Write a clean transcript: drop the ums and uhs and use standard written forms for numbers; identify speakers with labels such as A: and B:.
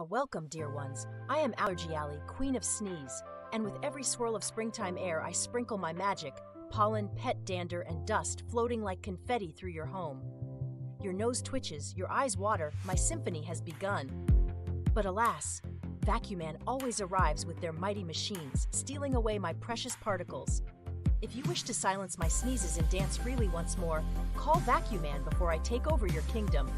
A: Welcome, dear ones. I am Allergy Alley, Queen of Sneeze, and with every swirl of springtime air, I sprinkle my magic, pollen, pet dander, and dust floating like confetti through your home. Your nose twitches, your eyes water, my symphony has begun. But alas, Vacu-Man always arrives with their mighty machines, stealing away my precious particles. If you wish to silence my sneezes and dance freely once more, call Vacu-Man before I take over your kingdom.